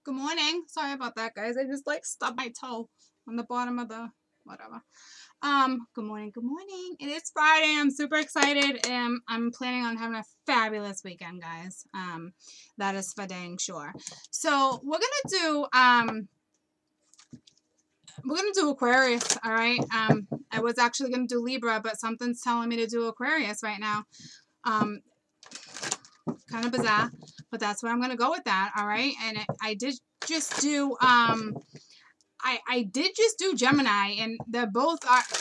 Good morning. Sorry about that, guys. I just like stubbed my toe on the bottom of the whatever. Good morning. Good morning. It is Friday. I'm super excited. I'm planning on having a fabulous weekend, guys. That is for dang sure. So we're gonna do Aquarius. All right. I was actually gonna do Libra, but something's telling me to do Aquarius right now. Um, Kind of bizarre, but that's what I'm gonna go with that. All right. And I did just do I did just do Gemini, and they're both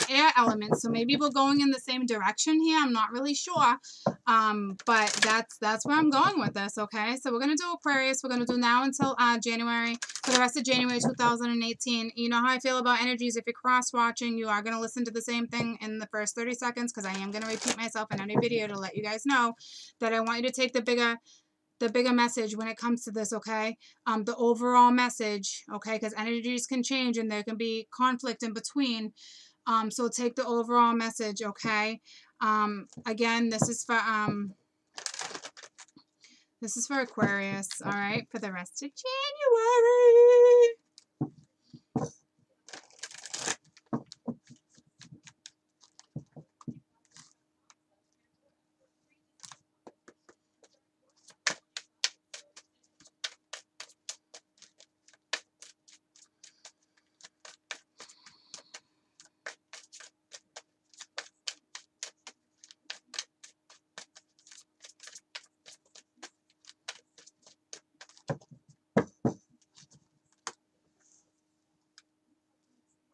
air elements, so maybe we're going in the same direction here. I'm not really sure, but that's where I'm going with this. Okay, so we're gonna do Aquarius. We're gonna do now until January, for the rest of January 2018. You know how I feel about energies. If you're cross-watching, you are gonna listen to the same thing in the first 30 seconds because I am gonna repeat myself in every video to let you guys know that I want you to take the bigger message when it comes to this, okay? The overall message, okay? Because energies can change and there can be conflict in between. So take the overall message, okay? Again, this is for Aquarius, all right, for the rest of January.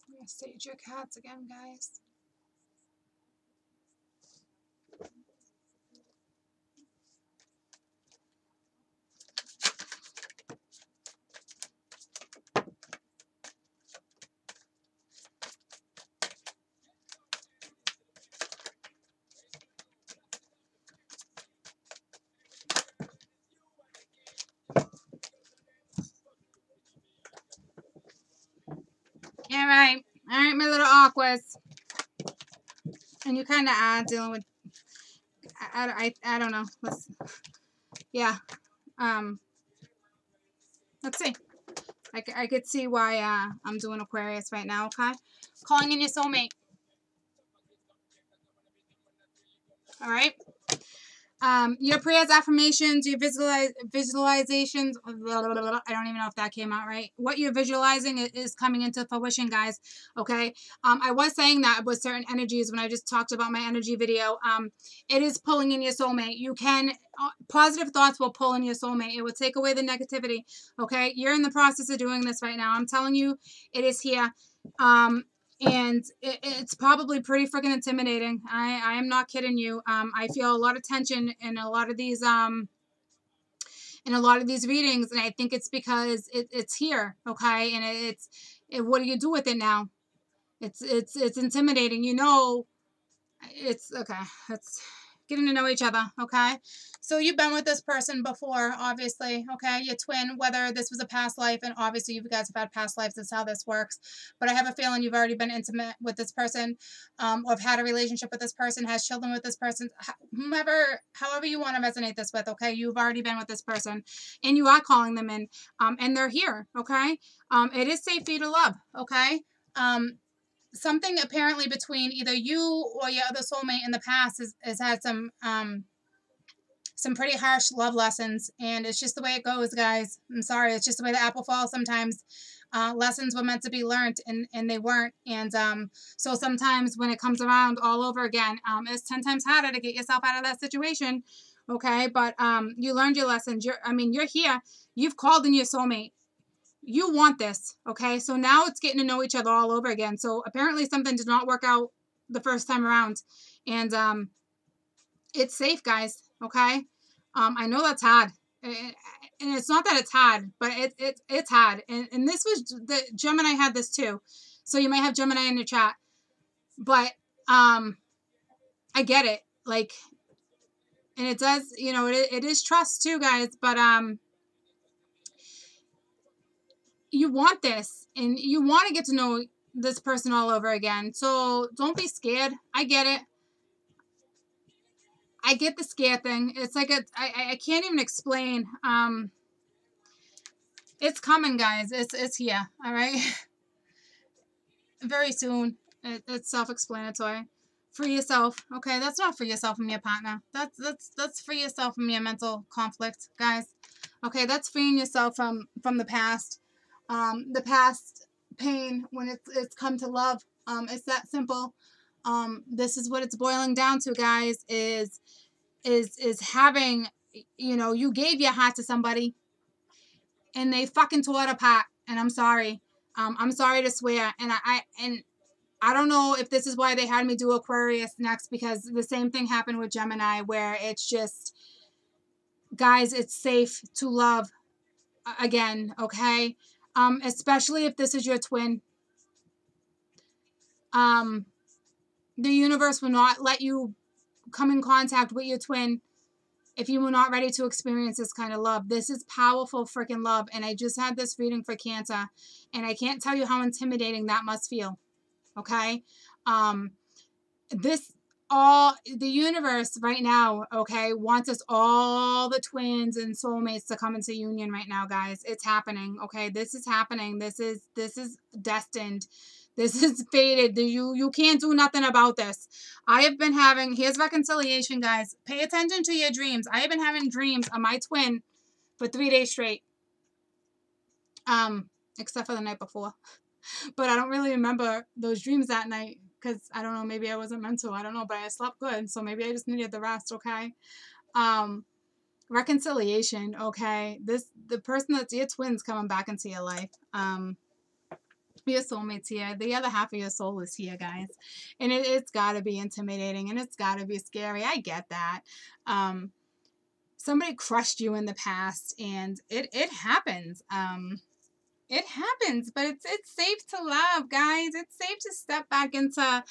I'm gonna stage your cats again, guys. All right, my little Aquas, and you kind of are dealing with. I don't know. Yeah. Let's see. I could see why I'm doing Aquarius right now, okay? Calling in your soulmate. All right? Your prayers, affirmations, your visualizations. I don't even know if that came out right. What you're visualizing is coming into fruition, guys. Okay. I was saying that with certain energies when I just talked about my energy video. It is pulling in your soulmate. You can positive thoughts will pull in your soulmate. It will take away the negativity. Okay. You're in the process of doing this right now. I'm telling you, it is here. And it's probably pretty freaking intimidating. I am not kidding you. I feel a lot of tension in a lot of these readings, and I think it's because it's here, okay? And what do you do with it now? It's intimidating, you know. It's okay. It's getting to know each other, okay? So you've been with this person before, obviously, okay? Your twin, whether this was a past life, and obviously you guys have had past lives, that's how this works. But I have a feeling you've already been intimate with this person, or have had a relationship with this person, has children with this person, however you want to resonate this with, okay? You've already been with this person, and you are calling them in, and they're here, okay? It is safe for you to love, okay? Something apparently between either you or your other soulmate in the past has had some pretty harsh love lessons, and it's just the way it goes, guys. I'm sorry, it's just the way the apple falls sometimes. Lessons were meant to be learned, and they weren't, and so sometimes when it comes around all over again, it's 10 times harder to get yourself out of that situation, okay? But you learned your lessons. You're here. You've called in your soulmate. You want this, okay? So now it's getting to know each other all over again. So apparently something did not work out the first time around, and it's safe, guys, okay? I know that's hard, and it's not that it's hard, but it's hard. And this was the Gemini had this too, so you might have Gemini in your chat, but I get it, like, and it does, you know, it is trust too, guys, but you want this, and you want to get to know this person all over again. So don't be scared. I get it. I get the scare thing. It's like I can't even explain. It's coming, guys. It's here. All right. Very soon. It's self-explanatory. Free yourself. Okay, that's not free yourself from your partner. That's free yourself from your mental conflict, guys. Okay, that's freeing yourself from the past. The past pain when it's come to love. It's that simple. This is what it's boiling down to, guys, is having, you know, you gave your heart to somebody and they fucking tore it apart. And I'm sorry. I'm sorry to swear. And I don't know if this is why they had me do Aquarius next, because the same thing happened with Gemini, where it's just, guys, it's safe to love again, okay? Especially if this is your twin. The universe will not let you come in contact with your twin if you were not ready to experience this kind of love. This is powerful freaking love. And I just had this reading for Cancer, and I can't tell you how intimidating that must feel. Okay? This all the universe right now, okay, wants us, all the twins and soulmates, to come into union right now, guys. It's happening. Okay, this is happening. This is destined. This is fated. You can't do nothing about this. I have been having, here's reconciliation, guys. Pay attention to your dreams. I have been having dreams of my twin for 3 days straight. Except for the night before. But I don't really remember those dreams that night, because I don't know, maybe I wasn't meant to. I don't know, but I slept good, so maybe I just needed the rest, okay? Reconciliation, okay? The person that's your twin's coming back into your life. Your soulmate's here. The other half of your soul is here, guys. And it's got to be intimidating, and it's got to be scary. I get that. Somebody crushed you in the past, and it happens. It happens, but it's safe to love, guys. It's safe to step back into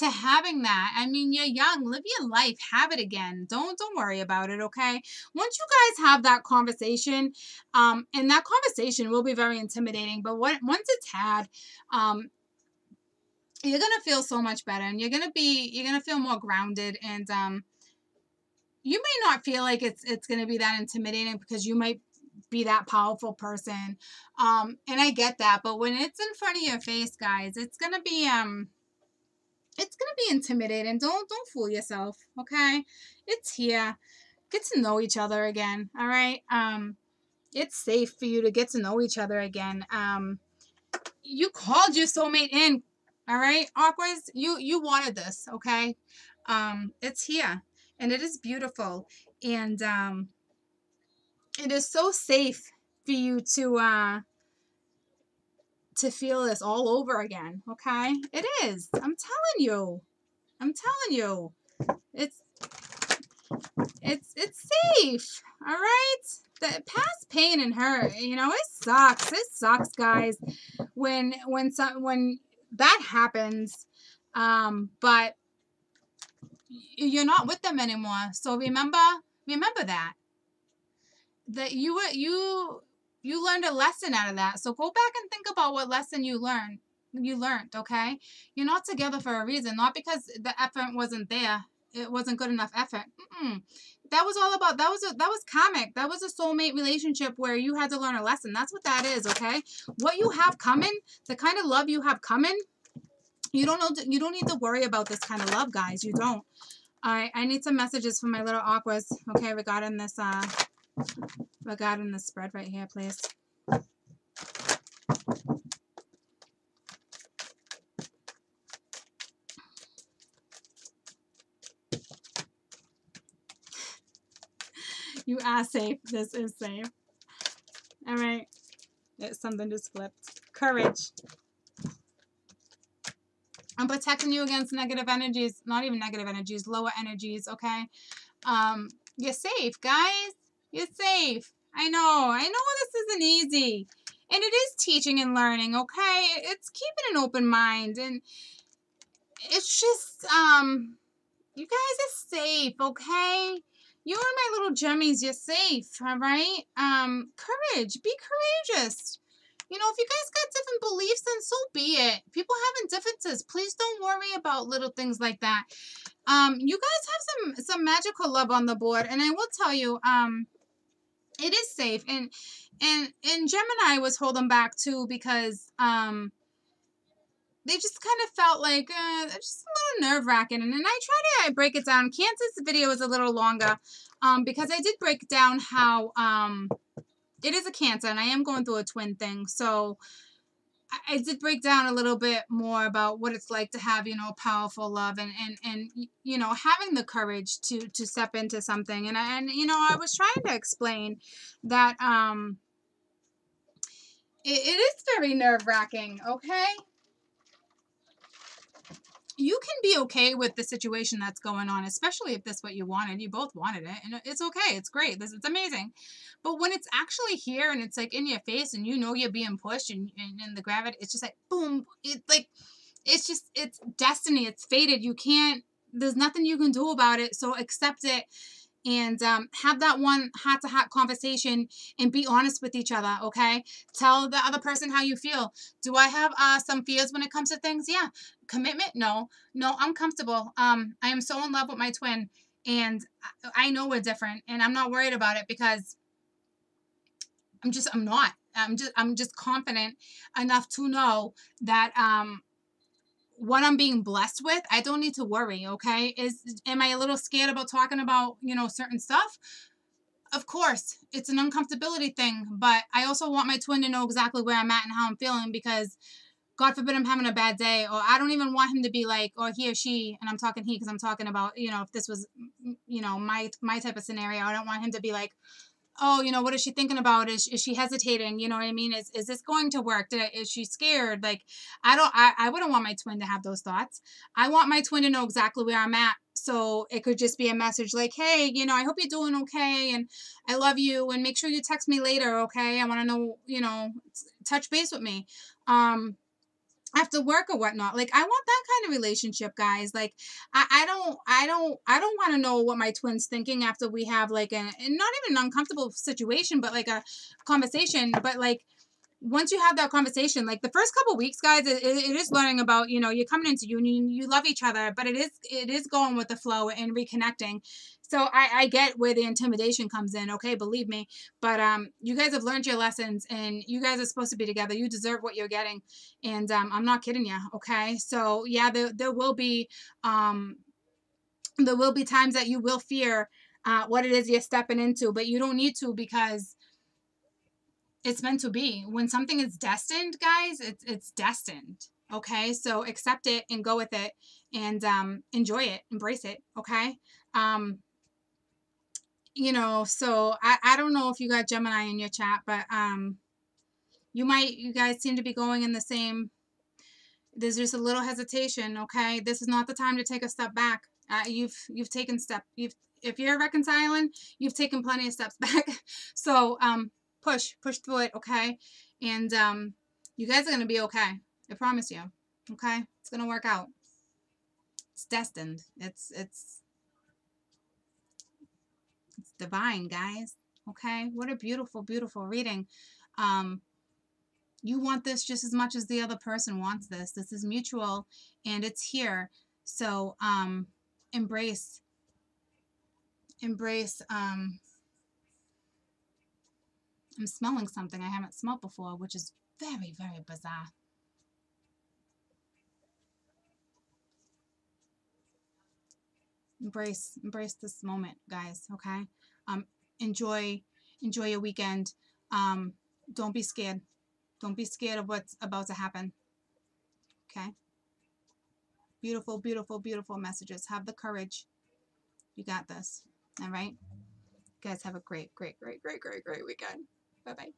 having that. I mean, you're young. Live your life. Have it again. Don't worry about it, okay? Once you guys have that conversation, and that conversation will be very intimidating, but once it's had, you're gonna feel so much better, and you're gonna feel more grounded, and you may not feel like it's gonna be that intimidating, because you might be that powerful person, and I get that, but when it's in front of your face, guys, it's gonna be intimidating. Don't fool yourself, okay? It's here. Get to know each other again, all right? It's safe for you to get to know each other again. You called your soulmate in, all right? Aquarius, you wanted this, okay? It's here, and it is beautiful, and it is so safe for you to feel this all over again, okay? It is. I'm telling you. It's safe, all right? The past pain and hurt, you know, it sucks. It sucks, guys, when that happens. But you're not with them anymore. So remember that you learned a lesson out of that. So go back and think about what lesson you learned, okay? You're not together for a reason, not because the effort wasn't there. It wasn't good enough effort. That was all about, that was karmic. That was a soulmate relationship where you had to learn a lesson. That's what that is, okay? What you have coming, the kind of love you have coming, you don't need to worry about this kind of love, guys. You don't. I need some messages from my little aquas, okay, regarding this spread right here, please. You are safe. This is safe. All right. Something just flipped. Courage. I'm protecting you against negative energies. Not even negative energies. Lower energies, okay? You're safe, guys. You're safe. I know this isn't easy. And it is teaching and learning, okay? It's keeping an open mind. And it's just, you guys are safe, okay? You and my little jummies, you're safe, all right? Courage. Be courageous. You know, if you guys got different beliefs, then so be it. People having differences. Please don't worry about little things like that. You guys have some magical love on the board. And I will tell you, it is safe. And Gemini was holding back too because they just kind of felt like they're just a little nerve-wracking. And then I try to break it down. Cancer's video is a little longer because I did break down how it is a Cancer, and I am going through a twin thing. So I did break down a little bit more about what it's like to have, you know, powerful love and you know, having the courage to step into something. And you know, I was trying to explain that it is very nerve-wracking, okay? You can be okay with the situation that's going on, especially if that's what you wanted. You both wanted it, and it's okay. It's great. It's amazing. But when it's actually here and it's like in your face and you know you're being pushed and the gravity, it's just like, boom. It's like, it's destiny. It's fated. You can't, there's nothing you can do about it. So accept it and have that one heart-to-heart conversation and be honest with each other, okay? Tell the other person how you feel. Do I have some fears when it comes to things? Yeah. Commitment? No. No, I'm comfortable. I am so in love with my twin, and I know we're different, and I'm not worried about it because I'm just confident enough to know that what I'm being blessed with, I don't need to worry, okay? Am I a little scared about talking about, you know, certain stuff? Of course, it's an uncomfortability thing, but I also want my twin to know exactly where I'm at and how I'm feeling because God forbid I'm having a bad day, or I don't even want him to be like, or he or she, and I'm talking he because I'm talking about, you know, if this was, you know, my type of scenario, I don't want him to be like, oh, you know, what is she thinking about? Is she hesitating? You know what I mean? Is this going to work? Is she scared? Like, I wouldn't want my twin to have those thoughts. I want my twin to know exactly where I'm at. So it could just be a message like, hey, you know, I hope you're doing okay. And I love you. And make sure you text me later. Okay. I want to know, you know, touch base with me. After work or whatnot. Like, I want that kind of relationship, guys. Like, I don't want to know what my twin's thinking after we have like not even an uncomfortable situation, but like a conversation. But like, once you have that conversation, like the first couple weeks, guys, it is learning about, you know, you're coming into union, you love each other, but it is going with the flow and reconnecting. So I get where the intimidation comes in, okay, believe me. But you guys have learned your lessons, and you guys are supposed to be together. You deserve what you're getting, and I'm not kidding you, okay. So yeah, there will be times that you will fear what it is you're stepping into, but you don't need to because it's meant to be. When something is destined, guys, it's destined. Okay, so accept it and go with it, and enjoy it, embrace it. Okay, you know. So I don't know if you got Gemini in your chat, but you guys seem to be going in the same. There's just a little hesitation. Okay, this is not the time to take a step back. You've taken step. If you're reconciling, you've taken plenty of steps back. So push through it, okay? And you guys are gonna be okay. I promise you. Okay, it's gonna work out. It's destined. It's divine, guys. Okay, what a beautiful, beautiful reading. You want this just as much as the other person wants this. This is mutual, and it's here. So embrace. I'm smelling something I haven't smelled before, which is very, very bizarre. Embrace this moment, guys. Okay. Enjoy your weekend. Don't be scared. Don't be scared of what's about to happen. Okay. Beautiful, beautiful, beautiful messages. Have the courage. You got this. All right. You guys have a great, great, great, great, great, great weekend. Bye bye.